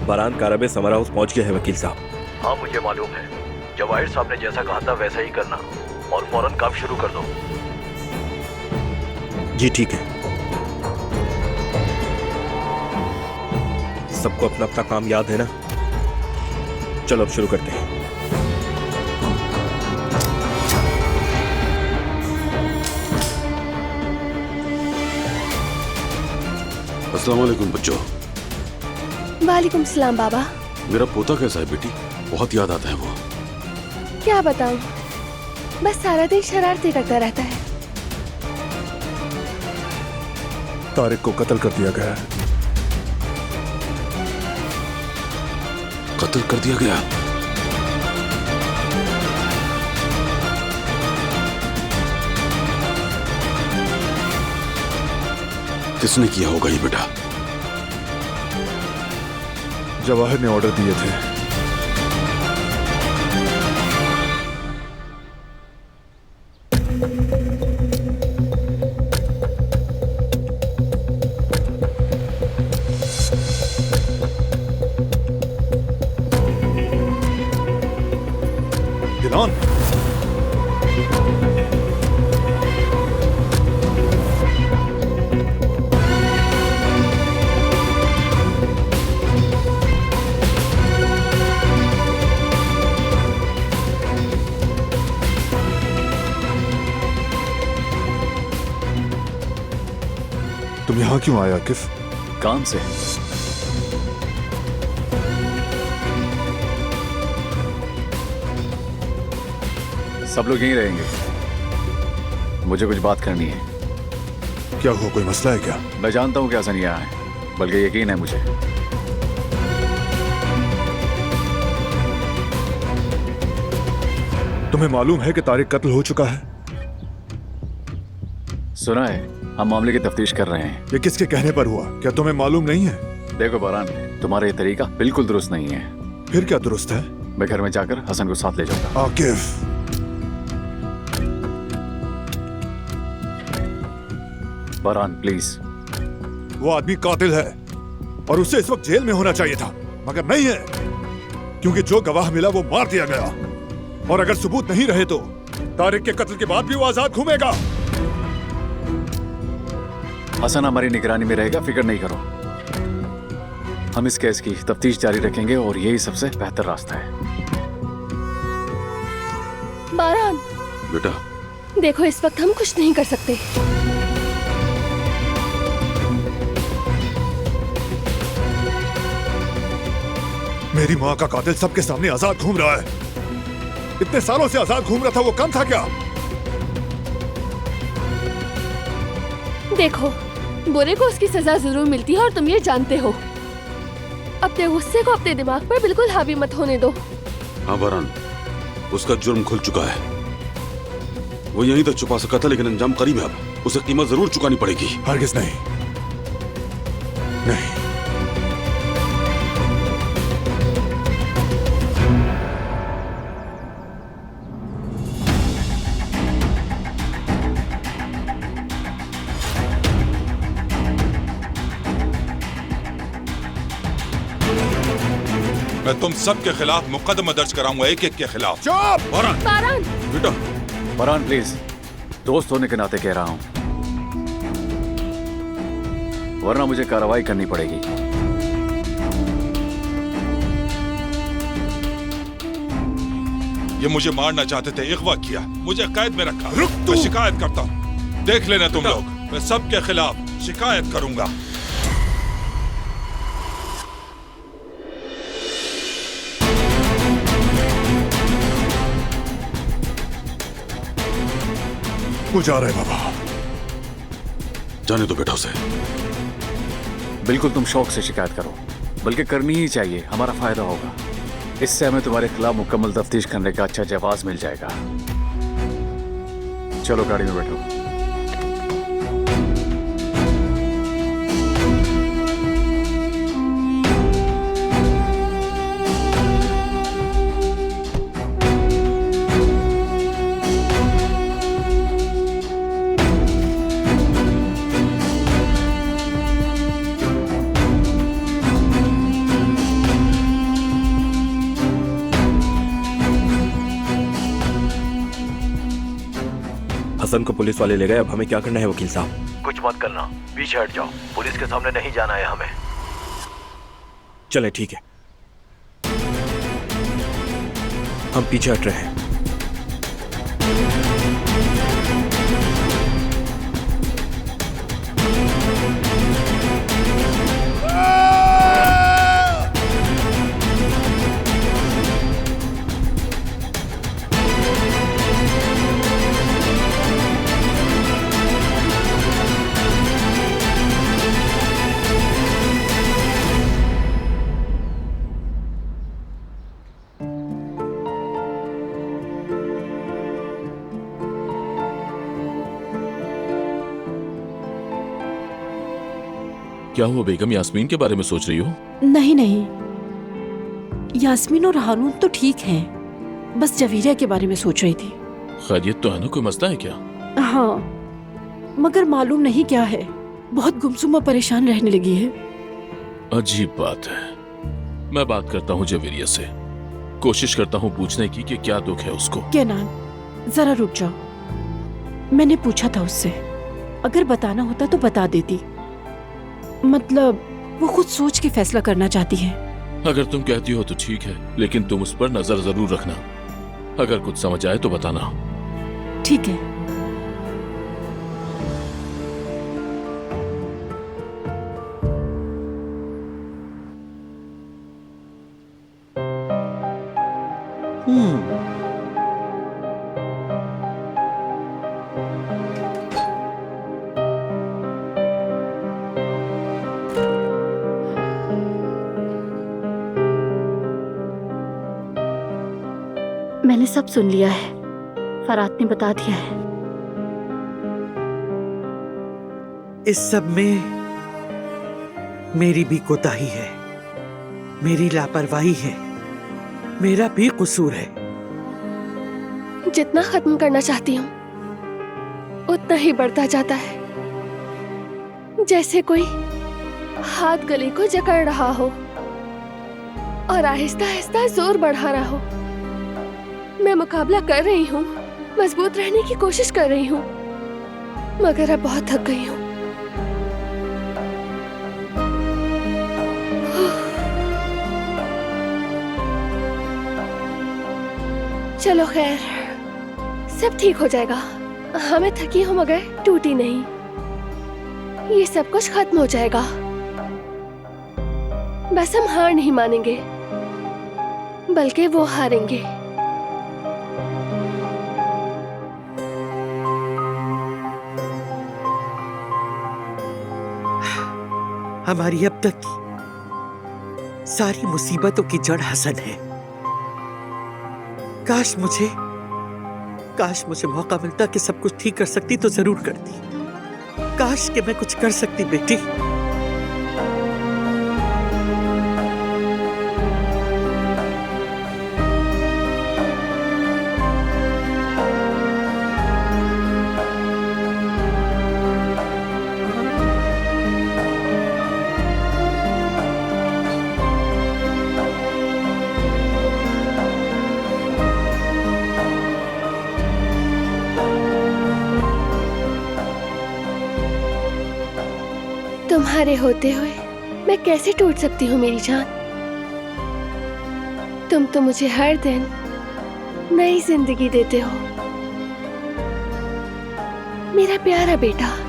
बारान काराबे summer house पहुंच गया है वकील साहब। हाँ मुझे मालूम है। जवाहिर साहब ने जैसा कहा था वैसा ही करना और फौरन काम शुरू कर दो। जी ठीक है। सबको अपना अपना काम याद है ना? चलो अब शुरू करते हैं। अस्सलाम वालेकुम बच्चों। वालेकुम सलाम बाबा। मेरा पोता कैसा है बेटी? बहुत याद आता है वो। क्या बताऊं, बस सारा दिन शरारतें करता रहता है। तारिक को कत्ल कर दिया गया है। कत्ल कर दिया गया? किसने किया होगा ये बेटा? जवाहिर ने ऑर्डर दिए थे। गिलान, तुम यहां क्यों आया आकिफ? काम से। सब लोग यहीं रहेंगे, मुझे कुछ बात करनी है। क्या हुआ, कोई मसला है क्या? मैं जानता हूं कि ऐसा नहीं आया है, बल्कि यकीन है मुझे। तुम्हें मालूम है कि तारिक कत्ल हो चुका है? सुना है, हम मामले की तफ्तीश कर रहे हैं। ये किसके कहने पर हुआ? क्या तुम्हें मालूम नहीं है? देखो बारान, तुम्हारा ये तरीका बिल्कुल दुरुस्त नहीं है। फिर क्या दुरुस्त है? मैं घर में जाकर हसन को साथ ले जाऊंगा। आकिफ, बारान प्लीज। वो आदमी कातिल है और उसे इस वक्त जेल में होना चाहिए था, मगर नहीं है, क्योंकि जो गवाह मिला वो मार दिया गया। और अगर सबूत नहीं रहे तो तारिक के कत्ल के बाद भी वो आजाद घूमेगा। हसन हमारी निगरानी में रहेगा, फिक्र नहीं करो। हम इस केस की तफ्तीश जारी रखेंगे और यही सबसे बेहतर रास्ता है। बारान, बेटा देखो इस वक्त हम कुछ नहीं कर सकते। मेरी माँ का कातिल सबके सामने आजाद घूम रहा है। इतने सालों से आजाद घूम रहा था, वो कम था क्या? देखो, बुरे को उसकी सजा जरूर मिलती है और तुम ये जानते हो। अपने गुस्से को अपने दिमाग पर बिल्कुल हावी मत होने दो। हाँ बारान, उसका जुर्म खुल चुका है। वो यहीं तक छुपा सका था, लेकिन अंजाम करीब है। अब उसे कीमत जरूर चुकानी पड़ेगी। हरगिज़ नहीं, नहीं। मैं तुम सब के खिलाफ मुकदमा दर्ज कराऊंगा, एक एक के खिलाफ। चुप! बारान, बारान, बेटा बारान प्लीज, दोस्त होने के नाते कह रहा हूं, वरना मुझे कार्रवाई करनी पड़ेगी। ये मुझे मारना चाहते थे, अगवा किया, मुझे कैद में रखा। रुक तू! मैं शिकायत करता हूँ, देख लेना तुम लोग। मैं सबके खिलाफ शिकायत करूंगा। वो जा रहे बाबा। जाने दो बेटा उसे। बिल्कुल तुम शौक से शिकायत करो, बल्कि करनी ही चाहिए, हमारा फायदा होगा। इससे हमें तुम्हारे खिलाफ मुकम्मल तफ्तीश करने का अच्छा जवाब मिल जाएगा। चलो गाड़ी में बैठो। हसन को पुलिस वाले ले गए, अब हमें क्या करना है वकील साहब? कुछ मत करना, पीछे हट जाओ। पुलिस के सामने नहीं जाना है हमें। चले ठीक है, हम पीछे हट रहे हैं। क्या हुआ बेगम, यास्मीन के बारे में सोच रही हो? नहीं नहीं, यास्मीन और हारून तो ठीक हैं, बस जवीरिया के बारे में सोच रही थी। खैरियत तो है ना, कोई मसला है क्या? हाँ, मगर मालूम नहीं क्या है, बहुत गुमसुम और परेशान रहने लगी है। अजीब बात है। मैं बात करता हूँ जवीरिया से, कोशिश करता हूँ पूछने की कि क्या दुख है उसको। केनान, जरा रुक जाओ, मैंने पूछा था उससे, अगर बताना होता तो बता देती। मतलब वो खुद सोच के फैसला करना चाहती है। अगर तुम कहती हो तो ठीक है, लेकिन तुम उस पर नजर जरूर रखना। अगर कुछ समझ आए तो बताना। ठीक है। मैंने सब सुन लिया है, फरात ने बता दिया है। इस सब में मेरी भी कोताही है, मेरी लापरवाही है, मेरा भी कसूर है। जितना खत्म करना चाहती हूँ उतना ही बढ़ता जाता है, जैसे कोई हाथ गले को जकड़ रहा हो और आहिस्ता आहिस्ता जोर बढ़ा रहा हो। मैं मुकाबला कर रही हूँ, मजबूत रहने की कोशिश कर रही हूँ, मगर अब बहुत थक गई हूँ। चलो खैर, सब ठीक हो जाएगा। हाँ मैं थकी हूँ मगर टूटी नहीं। ये सब कुछ खत्म हो जाएगा। बस हम हार नहीं मानेंगे, बल्कि वो हारेंगे। हमारी अब तक की सारी मुसीबतों की जड़ हसन है। काश मुझे मौका मिलता कि सब कुछ ठीक कर सकती तो जरूर करती। काश कि मैं कुछ कर सकती बेटी। तुम्हारे होते हुए मैं कैसे टूट सकती हूँ मेरी जान। तुम तो मुझे हर दिन नई जिंदगी देते हो, मेरा प्यारा बेटा।